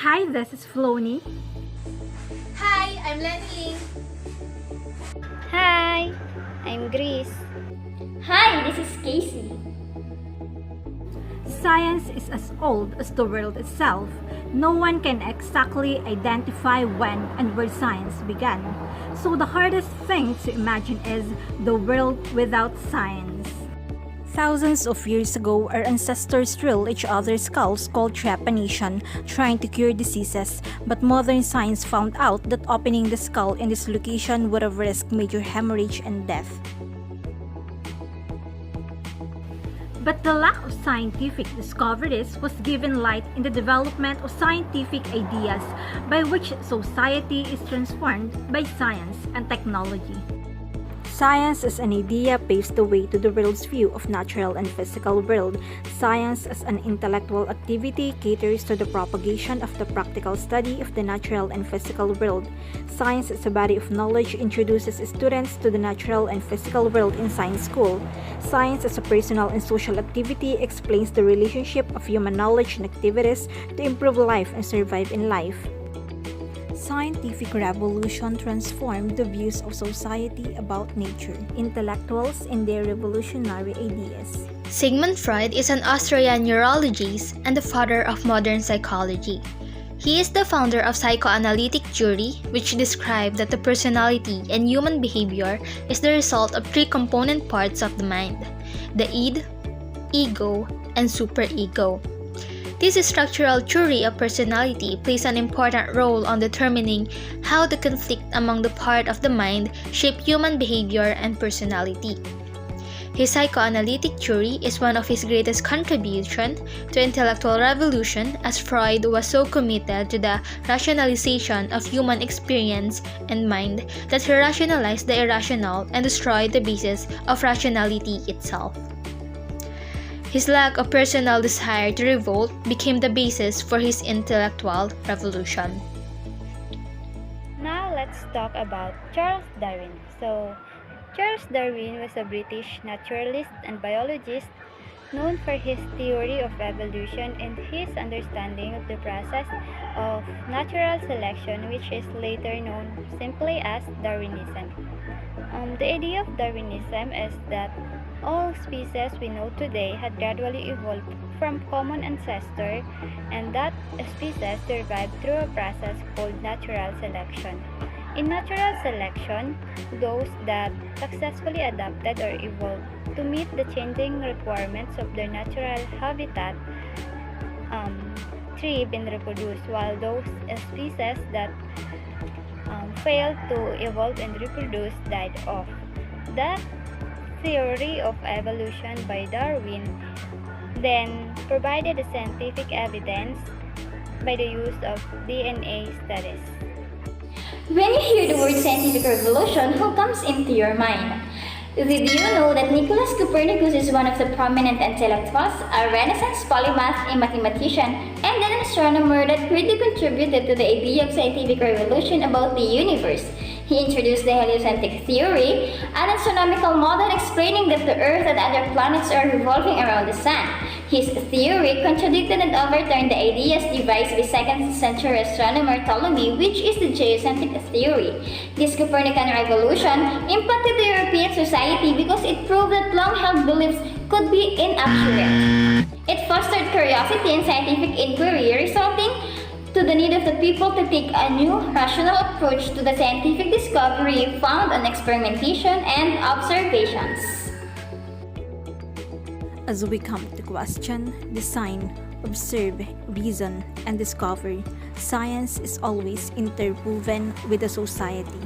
Hi, this is Flowny. Hi, I'm Lenielyn. Hi, I'm Grece. Hi, this is Caesey. Science is as old as the world itself. No one can exactly identify when and where science began. So the hardest thing to imagine is the world without science. Thousands of years ago, our ancestors drilled each other's skulls called trepanation, trying to cure diseases, but modern science found out that opening the skull in this location would have risked major hemorrhage and death. But the lack of scientific discoveries was given light in the development of scientific ideas by which society is transformed by science and technology. Science as an idea paves the way to the world's view of natural and physical world. Science as an intellectual activity caters to the propagation of the practical study of the natural and physical world. Science as a body of knowledge introduces students to the natural and physical world in science school. Science as a personal and social activity explains the relationship of human knowledge and activities to improve life and survive in life. Scientific revolution transformed the views of society about nature. Intellectuals in their revolutionary ideas. Sigmund Freud is an Austrian neurologist and the father of modern psychology. He is the founder of psychoanalytic theory, which described that the personality and human behavior is the result of three component parts of the mind: the id, ego, and superego. This structural theory of personality plays an important role on determining how the conflict among the part of the mind shape human behavior and personality. His psychoanalytic theory is one of his greatest contributions to intellectual revolution, as Freud was so committed to the rationalization of human experience and mind that he rationalized the irrational and destroyed the basis of rationality itself. His lack of personal desire to revolt became the basis for his intellectual revolution. Now let's talk about Charles Darwin. Charles Darwin was a British naturalist and biologist known for his theory of evolution and his understanding of the process of natural selection, which is later known simply as Darwinism. The idea of Darwinism is that all species we know today had gradually evolved from common ancestor, and that a species survived through a process called natural selection. In natural selection, those that successfully adapted or evolved to meet the changing requirements of their natural habitat thrive and reproduce, while those species that failed to evolve and reproduce died off. That theory of evolution by Darwin then provided the scientific evidence by the use of DNA studies. When you hear the word scientific revolution, who comes into your mind? Did you know that Nicholas Copernicus is one of the prominent intellectuals, a Renaissance polymath, a mathematician, and an astronomer that greatly contributed to the idea of scientific revolution about the universe? He introduced the heliocentric theory, an astronomical model explaining that the Earth and other planets are revolving around the Sun. His theory contradicted and overturned the ideas devised by 2nd century astronomer Ptolemy, which is the geocentric theory. This Copernican revolution impacted the European society because it proved that long-held beliefs could be inaccurate. It fostered curiosity and scientific inquiry, resulting to the need of the people to take a new, rational approach to the scientific discovery found on experimentation and observations. As we come to question, design, observe, reason, and discover, science is always interwoven with the society.